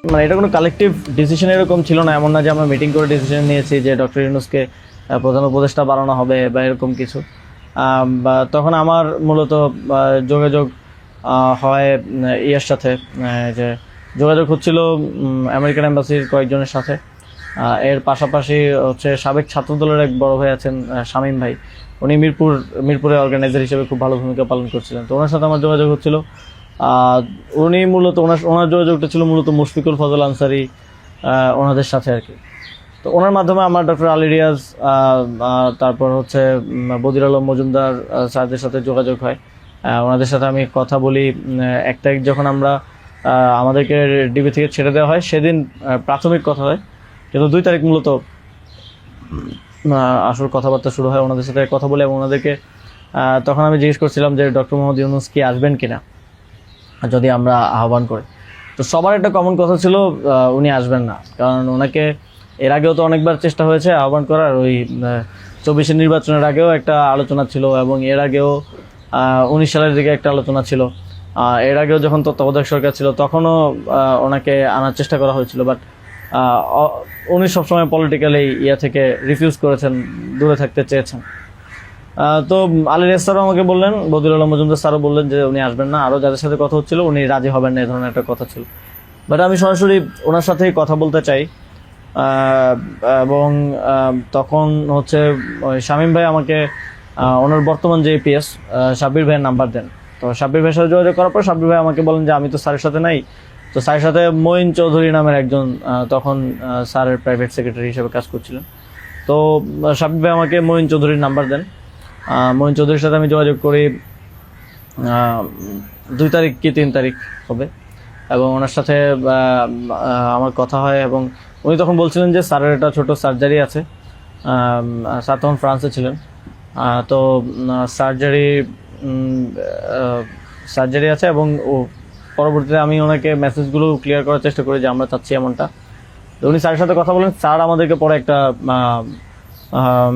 মানে এটা কোনো কালেকটিভ ডিসিশন এরকম ছিল না, এমন না যে আমরা মিটিং করে ডিসিশন নিয়েছি যে ডক্টর ইউনূসকে প্রধান উপদেষ্টা বানানো হবে বা এরকম কিছু। বা তখন আমার মূলত যোগাযোগ হয় ইয়ের সাথে, যে যোগাযোগ হচ্ছিল আমেরিকান এম্বাসির কয়েকজনের সাথে। এর পাশাপাশি হচ্ছে সাবেক ছাত্রদলের এক বড় ভাই আছেন শামীম ভাই, উনি মিরপুরে অর্গানাইজার হিসেবে খুব ভালো ভূমিকা পালন করছিলেন, তো ওনার সাথে আমার যোগাযোগ হচ্ছিল। উনি মূলত ওনার যোগাযোগটা ছিল মূলত মুশফিকুল ফজল আনসারি ওনাদের সাথে আর কি। তো ওনার মাধ্যমে আমার ডক্টর আলী রিয়াজ, তারপর হচ্ছে বদির আলম মজুমদার স্যারদের সাথে যোগাযোগ হয়। ওনাদের সাথে আমি কথা বলি। 1 তারিখ যখন আমরা আমাদেরকে ডিবি থেকে ছেড়ে দেওয়া হয় সেদিন প্রাথমিক কথা হয়, কিন্তু 2 তারিখ মূলত আসল কথাবার্তা শুরু হয়। ওনাদের সাথে কথা বলে এবং ওনাদেরকে তখন আমি জিজ্ঞেস করছিলাম যে ডক্টর মোহাম্মদ ইউনূস কি আসবেন কিনা যদি আমরা আহ্বান করি। তো সবার একটা কমন কথা ছিল উনি আসবেন না, কারণ ওনাকে এর আগেও তো অনেকবার চেষ্টা হয়েছে আহ্বান করার। ওই 24-এর নির্বাচনের আগেও একটা আলোচনা ছিল এবং এর আগেও 19 সালের দিকে একটা আলোচনা ছিল। এর আগেও যখন তত্ত্বাবধায়ক সরকার ছিল তখনও ওনাকে আনার চেষ্টা করা হয়েছিল, বাট উনি সবসময় পলিটিক্যালি থেকে রিফিউজ করেছেন, দূরে থাকতে চেয়েছেন। তো আলী রিয়াজ স্যারও আমাকে বললেন, বদিউল আলম মজুমদার স্যারও বললেন যে উনি আসবেন না, আরও যাদের সাথে কথা হচ্ছিল উনি রাজি হবেন না, এই ধরনের একটা কথা ছিল। বাট আমি সরাসরি ওনার সাথেই কথা বলতে চাই। এবং তখন হচ্ছে শামীম ভাই আমাকে ওনার বর্তমান যে এপিএস সাব্বির ভাইয়ের নাম্বার দেন। তো সাব্বির ভাইয়ের সাথে যোগাযোগ করার পর সাব্বির ভাই আমাকে বলেন যে আমি তো স্যারের সাথে নাই। তো স্যারের সাথে মঈন চৌধুরী নামের একজন তখন স্যারের প্রাইভেট সেক্রেটারি হিসেবে কাজ করছিলেন। তো সাব্বির ভাই আমাকে মঈন চৌধুরীর নাম্বার দেন। মঈন চৌধুরীর সাথে আমি যোগাযোগ করি 2 তারিখ কি 3 তারিখ হবে, এবং ওনার সাথে আমার কথা হয় এবং উনি তখন বলছিলেন যে স্যারের একটা ছোট সার্জারি আছে। স্যার তখন ফ্রান্সে ছিলেন। তো সার্জারি আছে এবং পরবর্তীতে আমি ওনাকে মেসেজগুলো ক্লিয়ার করার চেষ্টা করি যে আমরা চাচ্ছি এমনটা। তো উনি স্যারের সাথে কথা বলেন, স্যার আমাদেরকে পরে একটা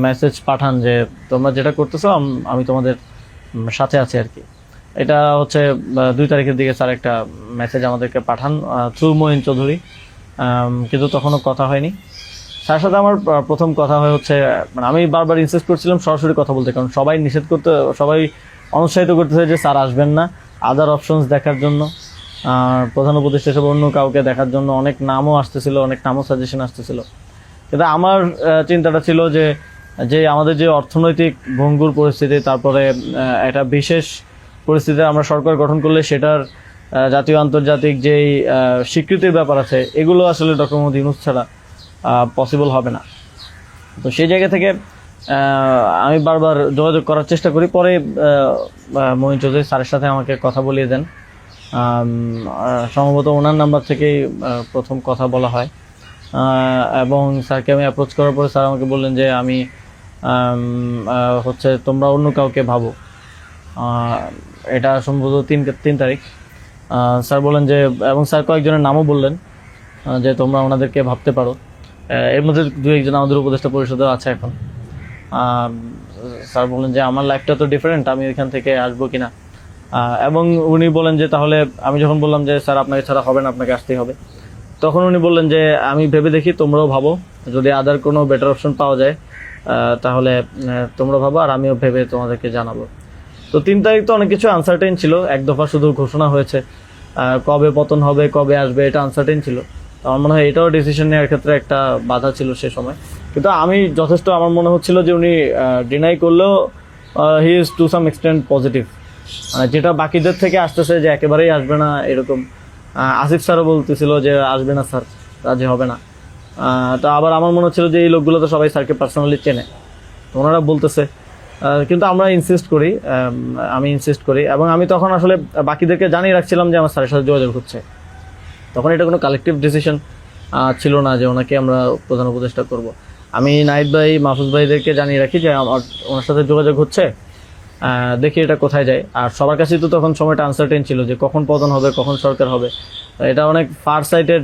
মেসেজ পাঠান যে তোমরা যেটা করতেছো আমি তোমাদের সাথে আছি আর কি। এটা হচ্ছে 2 তারিখের দিকে স্যার একটা মেসেজ আমাদেরকে পাঠান থ্রু মঈন চৌধুরী, কিন্তু তখনও কথা হয়নি। স্যারের সাথে আমার প্রথম কথা হয় হচ্ছে, মানে আমি বারবার ইনসিস্ট করছিলাম সরাসরি কথা বলতে, কারণ সবাই অনুৎসাহিত করতেছে যে স্যার আসবেন না, আদার অপশনস দেখার জন্য, প্রধান উপদেষ্টা হিসেবে অন্য কাউকে দেখার জন্য অনেক নামও আসতেছিল, অনেক নামও সাজেশন আসতেছিল। কিন্তু আমার চিন্তাটা ছিল যে আমাদের যে অর্থনৈতিক ভঙ্গুর পরিস্থিতি, তারপরে একটা বিশেষ পরিস্থিতিতে আমরা সরকার গঠন করলে সেটার জাতীয় আন্তর্জাতিক যেই স্বীকৃতির ব্যাপার আছে, এগুলো আসলে ডক্টর মোহাম্মদ ইউনূস ছাড়া পসিবল হবে না। তো সেই জায়গা থেকে আমি বারবার যোগাযোগ করার চেষ্টা করি। পরে মঈন চৌধুরী স্যারের সাথে আমাকে কথা বলিয়ে দেন। সম্ভবত ওনার নাম্বার থেকেই প্রথম কথা বলা হয়, এবং স্যারকে আমি অ্যাপ্রোচ করার পরে স্যার আমাকে বললেন যে আমি হচ্ছে তোমরা অন্য কাউকে ভাবো। এটা সম্ভবত 3 তারিখ। স্যার বললেন যে, এবং স্যার কয়েকজনের নামও বললেন যে তোমরা ওনাদেরকে ভাবতে পারো। এর মধ্যে 2-1 জন আমাদের উপদেষ্টা পরিষদেও আছে এখন। স্যার বললেন যে আমার লাইফটা তো ডিফারেন্ট, আমি এখান থেকে আসবো কিনা। এবং উনি বলেন যে তাহলে, আমি যখন বললাম যে স্যার আপনাকে ছাড়া হবে না, আপনাকে আসতেই হবে, তখন উনি বললেন যে আমি ভেবে দেখি, তোমরাও ভাবো, যদি আদার কোনো বেটার অপশন পাওয়া যায় তাহলে তোমরা ভাবো, আর আমিও ভেবে তোমাদেরকে জানাবো। তো 3 তারিখ তো অনেক কিছু আনসার্টেন ছিল, এক দফা শুধু ঘোষণা হয়েছে, কবে পতন হবে, কবে আসবে, এটা আনসার্টেন ছিল। আমার মনে হয় এটাও ডিসিশন নেওয়ার ক্ষেত্রে একটা বাধা ছিল সে সময়। কিন্তু আমি যথেষ্ট, আমার মনে হচ্ছিল যে উনি ডিনাই করলেও he is to some extent positive, যেটা বাকিদের থেকে আসতেছে যে একেবারেই আসবে না এরকম। আসিফ স্যারও বলতেছিল যে আসবে না স্যার, রাজি হবে না। তো আবার আমার মনে হচ্ছিল যে এই লোকগুলো তো সবাই স্যারকে পার্সোনালি চেনে, তো ওনারা বলতেছে, কিন্তু আমরা আমি ইনসিস্ট করি, এবং আমি তখন আসলে বাকিদেরকে জানিয়ে রাখছিলাম যে আমার স্যারের সাথে যোগাযোগ হচ্ছে। তখন এটা কোনো কালেকটিভ ডিসিশন ছিল না যে ওনাকে আমরা প্রধান উপদেষ্টা করব। আমি নাহিদ ভাই, মাহফুজ ভাইদেরকে জানিয়ে রাখি যে ওনার সাথে যোগাযোগ হচ্ছে, দেখি এটা কোথায় যায়। আর সবার কাছেই তো তখন সময়টা আনসার্টেন ছিল যে কখন পতন হবে, কখন সরকার হবে। এটা অনেক ফার সাইটেড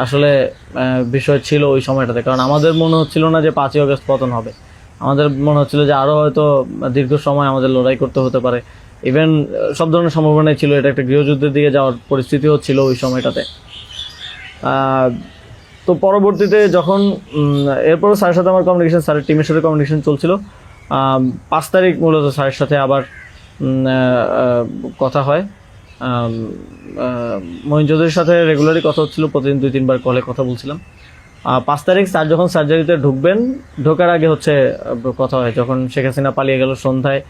আসলে বিষয় ছিল ওই সময়টাতে, কারণ আমাদের মনে হচ্ছিল না যে 5ই আগস্ট পতন হবে। আমাদের মনে হচ্ছিল যে আরও হয়তো দীর্ঘ সময় আমাদের লড়াই করতে হতে পারে। ইভেন সব ধরনের সম্ভাবনাই ছিল, এটা একটা গৃহযুদ্ধের দিকে যাওয়ার পরিস্থিতিও ছিল ওই সময়টাতে। তো পরবর্তীতে যখন এরপরও স্যারের সাথে আমার কমিউনিকেশন, স্যারের টিমের সাথে কমিউনিকেশন চলছিল। 5 তারিখ মূলত স্যারের সাথে আবার কথা হয়। মহিন চৌধুরীর সাথে রেগুলারই কথা হচ্ছিল, প্রতিদিন 2-3 বার কলে কথা বলছিলাম। 5 তারিখ স্যার যখন সার্জারিতে ঢোকার আগে হচ্ছে কথা হয়, যখন শেখ হাসিনা পালিয়ে গেল সন্ধ্যায়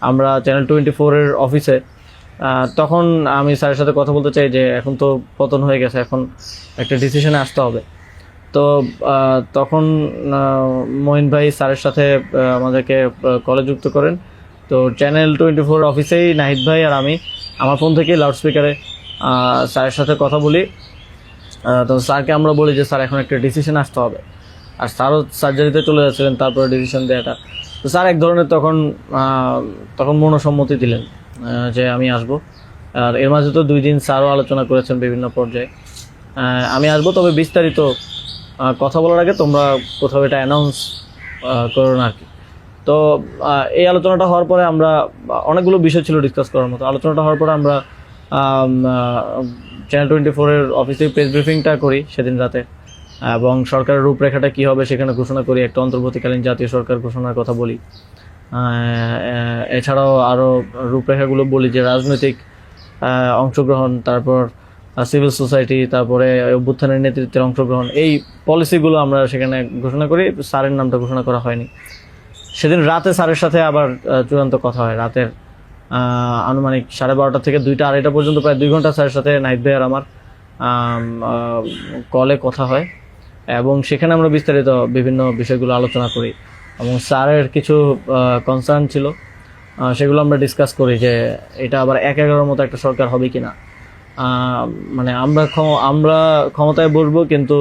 আমরা চ্যানেল 24-এর অফিসে। তখন আমি স্যারের সাথে কথা বলতে চাই যে এখন তো পতন হয়ে গেছে, এখন একটা ডিসিশনে আসতে হবে। তো তখন মহিন ভাই স্যারের সাথে আমাদেরকে কলে যুক্ত করেন। তো চ্যানেল 24 অফিসেই নাহিদ ভাই আর আমি আমার ফোন থেকে লাউডস্পিকারে স্যারের সাথে কথা বলি। তো স্যারকে আমরা বলি যে স্যার এখন একটা ডিসিশন আসতে হবে, আর স্যারও সার্জারিতে চলে যাচ্ছিলেন তারপরে ডিসিশন দেওয়াটা। তো স্যার এক ধরনের তখন মনোসম্মতি দিলেন যে আমি আসব। আর এর মাঝে তো 2 দিন স্যারও আলোচনা করেছেন বিভিন্ন পর্যায়ে আমি আসবো, তবে বিস্তারিত কথা বলার আগে তোমরা কোথাও এটা অ্যানাউন্স করো না আর কি। তো এই আলোচনাটা হওয়ার পরে আমরা অনেকগুলো বিষয় ছিল ডিসকাস করার মতো। আলোচনাটা হওয়ার পরে আমরা চ্যানেল 24-এর অফিসে প্রেস ব্রিফিংটা করি সেদিন রাতে, এবং সরকারের রূপরেখাটা কী হবে সেখানে ঘোষণা করি, একটা অন্তর্বর্তীকালীন জাতীয় সরকার ঘোষণার কথা বলি। এছাড়াও আরও রূপরেখাগুলো বলি যে রাজনৈতিক অংশগ্রহণ, তারপর সিভিল সোসাইটি, তারপরে অভ্যুত্থানের নেতৃত্বের অংশগ্রহণ, এই পলিসিগুলো আমরা সেখানে ঘোষণা করি। স্যারের নামটা ঘোষণা করা হয়নি। সেদিন রাতে স্যারের সাথে আবার চূড়ান্ত কথা হয়, রাতের আনুমানিক 12:30 থেকে 2টা-2:30 পর্যন্ত প্রায় 2 ঘন্টা স্যারের সাথে নাহিদ ভাই আর আমার কলে কথা হয়, এবং সেখানে আমরা বিস্তারিত বিভিন্ন বিষয়গুলো আলোচনা করি, এবং স্যারের কিছু কনসার্ন ছিল সেগুলো আমরা ডিসকাস করি যে এটা আবার 1-11 মতো একটা সরকার হবে কিনা, মানে আমরা ক্ষমতায় বসবো কিন্তু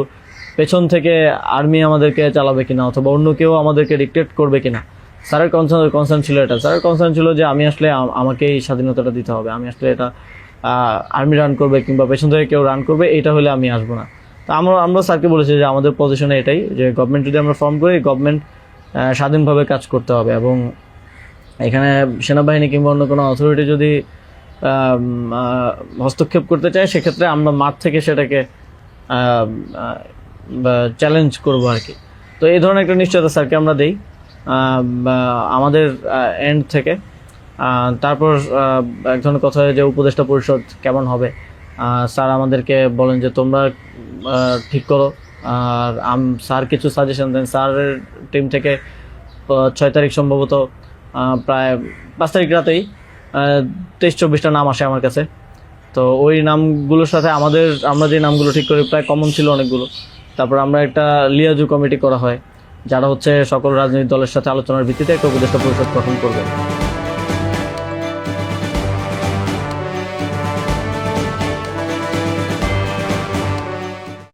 পেছন থেকে আর্মি আমাদেরকে চালাবে কিনা, অথবা অন্য কেউ আমাদেরকে ডিক্টেট করবে কিনা। স্যারের কনসার্ন ছিল এটা। স্যারের কনসার্ন ছিল যে আমি আসলে আমাকেই স্বাধীনতাটা দিতে হবে, আমি আসলে এটা আর্মি রান করবে কিংবা পেছন থেকে কেউ রান করবে, এটা হলে আমি আসবো না। তো আমরা স্যারকে বলেছি যে আমাদের পজিশনে এটাই, যে গভর্নমেন্ট যদি আমরা ফর্ম করি, গভর্নমেন্ট স্বাধীনভাবে কাজ করতে হবে, এবং এখানে সেনাবাহিনী কিংবা অন্য কোনো অথরিটি যদি হস্তক্ষেপ করতে চায় সেক্ষেত্রে আমরা মাঠ থেকে সেটাকে চ্যালেঞ্জ করবো আর কি। তো এই ধরনের একটা নিশ্চয়তা স্যারকে আমরা দেই আমাদের এন্ড থেকে। তারপর এক ধরনের কথা হয় যে উপদেষ্টা পরিষদ কেমন হবে, স্যার আমাদেরকে বলেন যে তোমরা ঠিক করো, আর স্যার কিছু সাজেশন দেন। স্যারের টিম থেকে 6 তারিখ সম্ভবত প্রায় 5 তারিখ রাতেই 23-24টা নাম আসে আমার কাছে। তো ওই নামগুলোর সাথে আমরা যে নামগুলো ঠিক করি প্রায় কমন ছিল অনেকগুলো। তারপর আমরা একটা লিয়াজু কমিটি করা হয়, যারা হচ্ছে সকল রাজনৈতিক দলের সাথে আলোচনার ভিত্তিতে একটা উপদেষ্টা পরিষদ গঠন করবে।